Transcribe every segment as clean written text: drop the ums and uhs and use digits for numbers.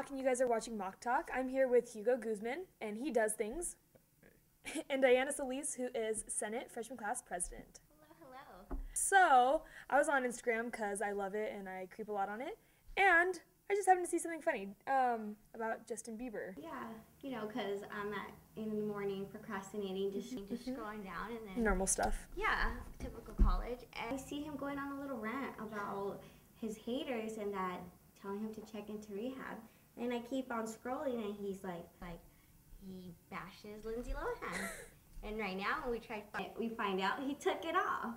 Mauk, and you guys are watching Mauk Talk. I'm here with Hugo Guzman, and he does things, and Diana Solis, who is Senate Freshman Class President. Hello. So, I was on Instagram because I love it and I creep a lot on it, and I just happened to see something funny about Justin Bieber. Yeah, because I'm in the morning procrastinating, just scrolling down, and then Normal stuff. Yeah, typical college. And I see him going on a little rant about his haters and that telling him to check into rehab. And I keep on scrolling, and he's like he bashes Lindsay Lohan. And right now, when we find out he took it off,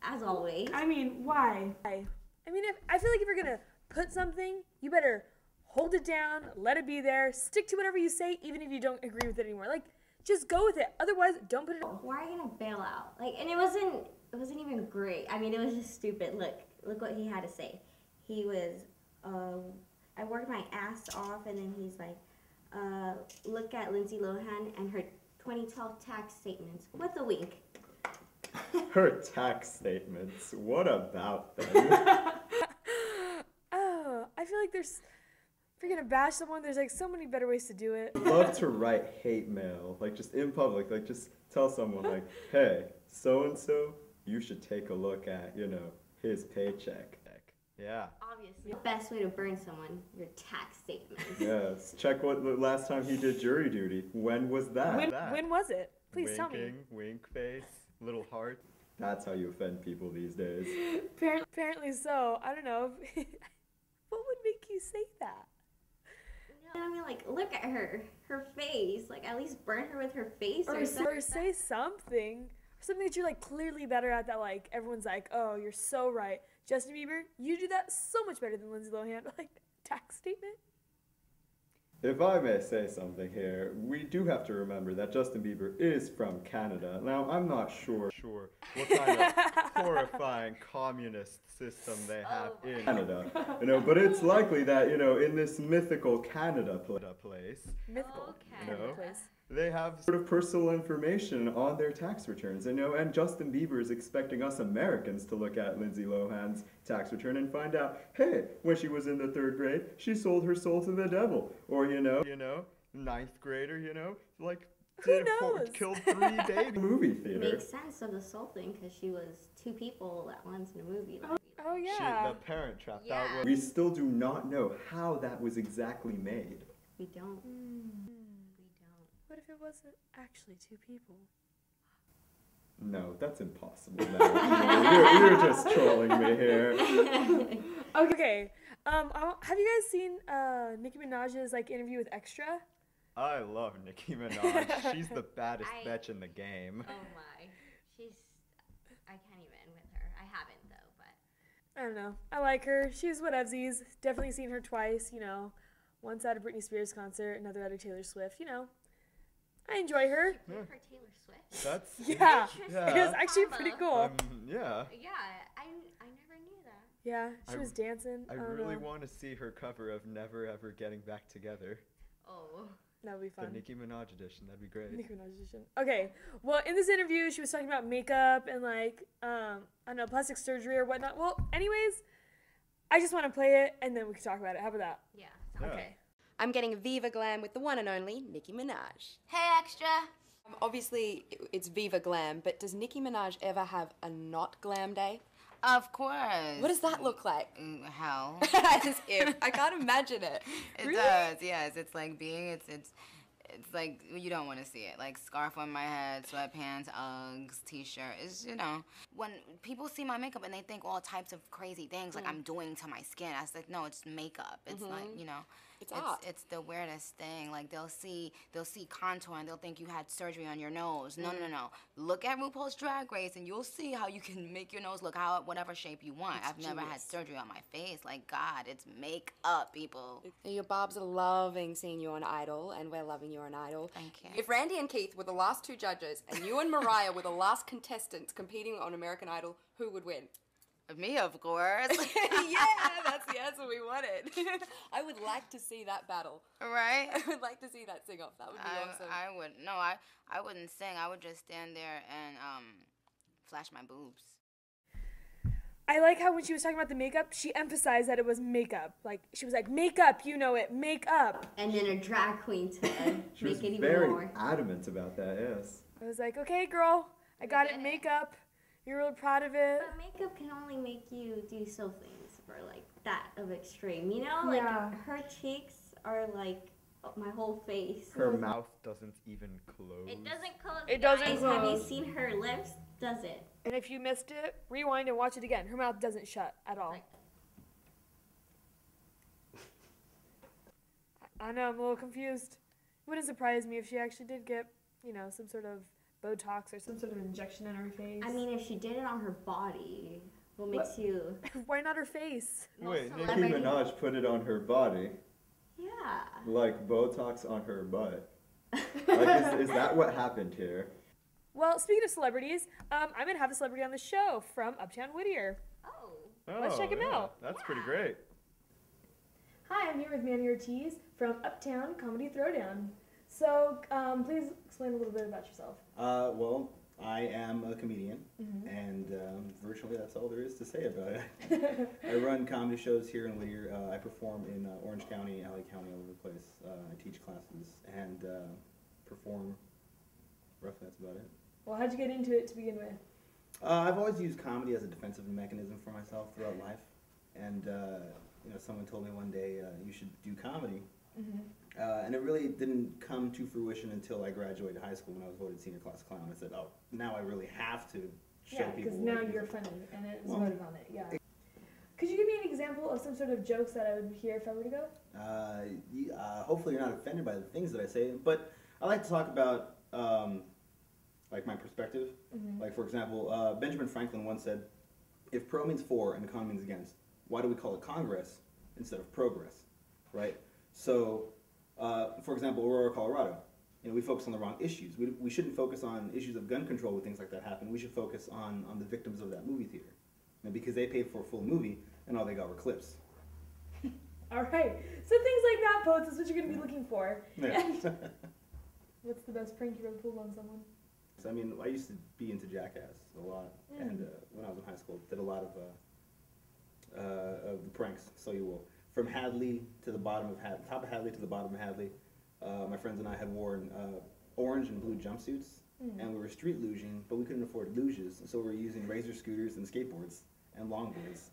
as always. I mean, why? I mean, I feel like if you're gonna put something, you better hold it down, let it be there, stick to whatever you say, even if you don't agree with it anymore. Like, just go with it. Otherwise, don't put it on. Why are you gonna bail out? And it wasn't even great. I mean, it was just stupid. Look what he had to say. He was, I worked my ass off, and then he's like, look at Lindsay Lohan and her 2012 tax statements with a wink. Her tax statements. What about them? Oh, I feel like if you're gonna bash someone, there's like so many better ways to do it. Love to write hate mail, just in public, just tell someone hey, so-and-so, you should take a look at, his paycheck. Yeah. Obviously. The best way to burn someone, your tax statements. Yes. Check what the last time he did jury duty. When was that? When was it? Please tell me. Wink face, little heart. That's how you offend people these days. Apparently so. I don't know. What would make you say that? I mean, look at her face. At least burn her with her face or something. Or say something. Something that you're clearly better at, that everyone's like, oh, you're so right. Justin Bieber, you do that so much better than Lindsay Lohan. Tax statement? If I may say something here, we do have to remember that Justin Bieber is from Canada. Now, I'm not sure what kind of horrifying communist system they have in Canada. But it's likely that, in this mythical Canada place, place. They have sort of personal information on their tax returns, and Justin Bieber is expecting us Americans to look at Lindsay Lohan's tax return and find out, hey, when she was in the 3rd grade, she sold her soul to the devil. Or, 9th grader, Who knows? Killed 3 babies. Movie theater. Makes sense of the soul thing, because she was 2 people at once in a movie. Oh yeah. The Parent Trap. Yeah. We still do not know how that was exactly made. We don't. What if it wasn't actually 2 people? No, that's impossible. No, you're just trolling me here. Okay. Have you guys seen Nicki Minaj's interview with Extra? I love Nicki Minaj. She's the baddest bitch in the game. Oh my. I can't even with her. I haven't though, but. I don't know. I like her. She's whatevsies. Definitely seen her twice, Once at a Britney Spears concert, another at a Taylor Swift, I enjoy her. For Taylor Swift? That's Yeah. yeah. It was actually pretty cool. Yeah. Yeah, I never knew that. Yeah, she was dancing. I really want to see her cover of Never Ever Getting Back Together. Oh. That would be fun. The Nicki Minaj edition. That'd be great. Nicki Minaj edition. Okay. Well, in this interview, she was talking about makeup and I don't know, plastic surgery or whatnot. Well, anyways, I just want to play it and then we can talk about it. How about that? Yeah. Okay. I'm getting Viva Glam with the one and only Nicki Minaj. Hey, Extra. Obviously, it's Viva Glam, but does Nicki Minaj ever have a not glam day? Of course. What does that look like? Hell. As if. I can't imagine it. It Really? does, yes. It's like it's like, you don't want to see it. Scarf on my head, sweatpants, Uggs, t-shirt. It's, when people see my makeup and they think all types of crazy things I'm doing to my skin, I was like, no, it's makeup. It's It's art. It's the weirdest thing. They'll see contour and they'll think you had surgery on your nose. No. Look at RuPaul's Drag Race and you'll see how you can make your nose look whatever shape you want. I've never had surgery on my face. God, it's makeup, people. Your Barbs are loving seeing you on Idol, and we're loving you on Idol. Thank you. If Randy and Keith were the last 2 judges, and you and Mariah were the last contestants competing on American Idol, who would win? Me, of course. Yeah, that's the answer we wanted. I would like to see that battle. Right? I would like to see that sing-off. That would be awesome. I wouldn't sing. I would just stand there and flash my boobs. I like how when she was talking about the makeup, she emphasized that it was makeup. Like, she was like, makeup, you know it, makeup. And then a drag queen to She make was it even very more. adamant about that, yes. I was like, okay, girl, I got it, get it. makeup. You're really proud of it. But makeup can only make you do so things for like that of extreme, you know? Yeah. Like her cheeks are like my whole face. Her mouth doesn't even close. It doesn't close. It doesn't Guys, have you close. seen her lips? Does it? And if you missed it, rewind and watch it again. Her mouth doesn't shut at all. Like- I know, I'm a little confused. It wouldn't surprise me if she actually did get, you know, some sort of Botox or some sort of injection in her face. I mean, if she did it on her body, what makes you? Why not her face? Wait, Nicki celebrity- Minaj put it on her body, Yeah. like Botox on her butt. Like, is that what happened here? Well, speaking of celebrities, I'm going to have a celebrity on the show from Uptown Whittier. Oh. Let's check him yeah, out. That's pretty great. Hi, I'm here with Manny Ortiz from Uptown Comedy Throwdown. So, please explain a little bit about yourself. Well, I am a comedian, and virtually that's all there is to say about it. I run comedy shows here in Whittier. I perform in Orange County, LA County, all over the place. I teach classes and perform. Roughly, that's about it. Well, how'd you get into it to begin with? I've always used comedy as a defensive mechanism for myself throughout life, and someone told me one day you should do comedy. And it really didn't come to fruition until I graduated high school when I was voted senior class clown. I said, oh, now I really have to show Yeah, people. because what now I do. you're funny, and it was Well, voted on it, yeah. Could you give me an example of some sort of jokes that I would hear if I were to go? Hopefully you're not offended by the things that I say, but I like to talk about like my perspective. Like, for example, Benjamin Franklin once said, if pro means for and con means against, why do we call it congress instead of progress, right? So, for example, Aurora, Colorado, we focus on the wrong issues. We shouldn't focus on issues of gun control when things like that happen. We should focus on the victims of that movie theater, because they paid for a full movie and all they got were clips. All right, so things like that, Poets, is what you're going to be looking for. Yeah. What's the best prank you ever pulled on someone? So, I mean, I used to be into Jackass a lot, and when I was in high school, did a lot of the pranks. So you will, from Hadley to the bottom of top of Hadley to the bottom of Hadley. My friends and I had worn orange and blue jumpsuits, and we were street luging, but we couldn't afford luges, so we were using razor scooters and skateboards and longboards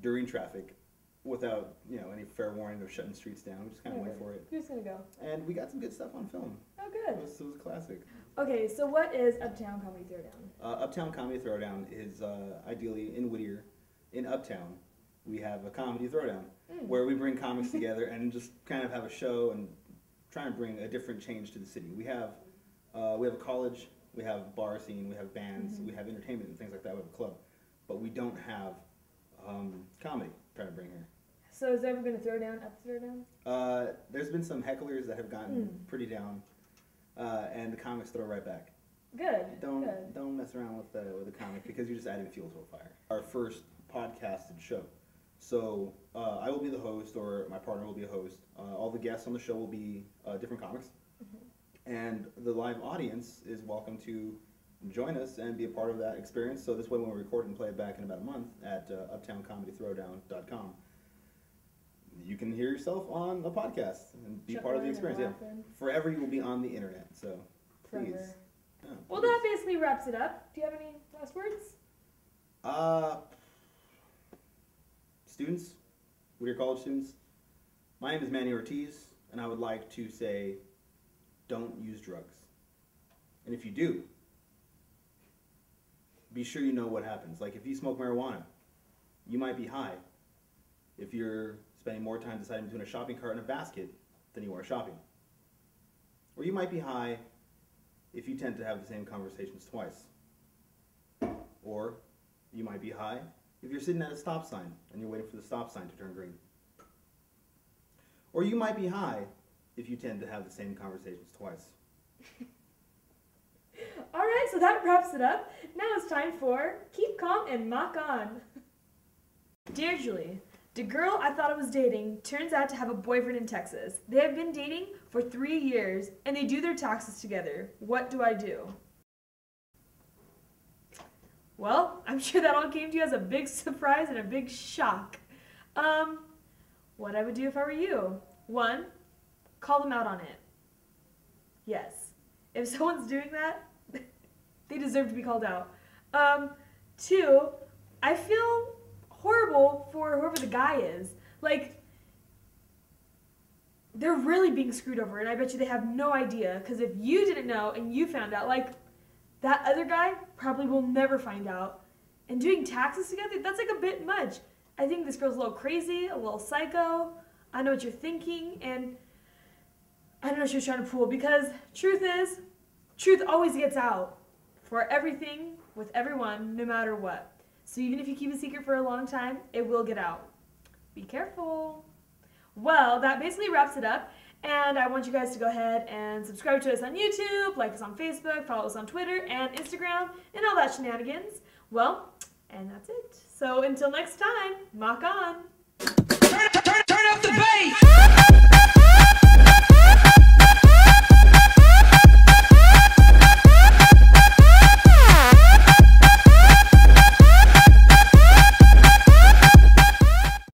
during traffic, without any fair warning of shutting streets down. We just kind of went for it, You're just going to go. and we got some good stuff on film. Oh, It good. was a classic. Okay, so what is Uptown Comedy Throwdown? Uptown Comedy Throwdown is ideally in Whittier. In Uptown, we have a comedy throwdown where we bring comics together and just kind of have a show and try and bring a different change to the city. We have a college, we have a bar scene, we have bands, we have entertainment and things like that. We have a club, but we don't have comedy. Trying to bring here. So has there ever been a throwdown at the throwdown? There's been some hecklers that have gotten pretty down, and the comics throw right back. Good. Don't mess around with the comic, because you're just adding fuel to a fire. Our first podcasted show. So I will be the host, or my partner will be a host. All the guests on the show will be different comics. And the live audience is welcome to join us and be a part of that experience. So this way, when we record and play it back in about a month at uptowncomedythrowdown.com, you can hear yourself on a podcast and be part of the experience. Yeah. Forever you will be on the internet. So please. Forever. Yeah, Well, please. that basically wraps it up. Do you have any last words? Students, Whittier College students, my name is Manny Ortiz, and I would like to say, don't use drugs. And if you do, be sure you know what happens. Like, if you smoke marijuana, you might be high if you're spending more time deciding between a shopping cart and a basket than you are shopping. Or you might be high if you tend to have the same conversations twice. Or you might be high if you're sitting at a stop sign and you're waiting for the stop sign to turn green. Or you might be high if you tend to have the same conversations twice. All right, so that wraps it up. Now it's time for Keep Calm and Mock On. Dear Julie, the girl I thought I was dating turns out to have a boyfriend in Texas. They have been dating for 3 years, and they do their taxes together. What do I do? Well, I'm sure that all came to you as a big surprise and a big shock. What I would do if I were you. 1, call them out on it. Yes. If someone's doing that, they deserve to be called out. 2, I feel horrible for whoever the guy is. Like, they're really being screwed over, and I bet you they have no idea, because if you didn't know and you found out, like, that other guy probably will never find out. And doing taxes together, that's like a bit much. I think this girl's a little crazy, a little psycho. I know what you're thinking, and I don't know what she was trying to pull, because truth is, truth always gets out for everything, with everyone, no matter what. So even if you keep a secret for a long time, it will get out. Be careful. Well, that basically wraps it up, and I want you guys to go ahead and subscribe to us on YouTube, like us on Facebook, follow us on Twitter and Instagram, and all that shenanigans. Well, and that's it. So until next time, Mauk on!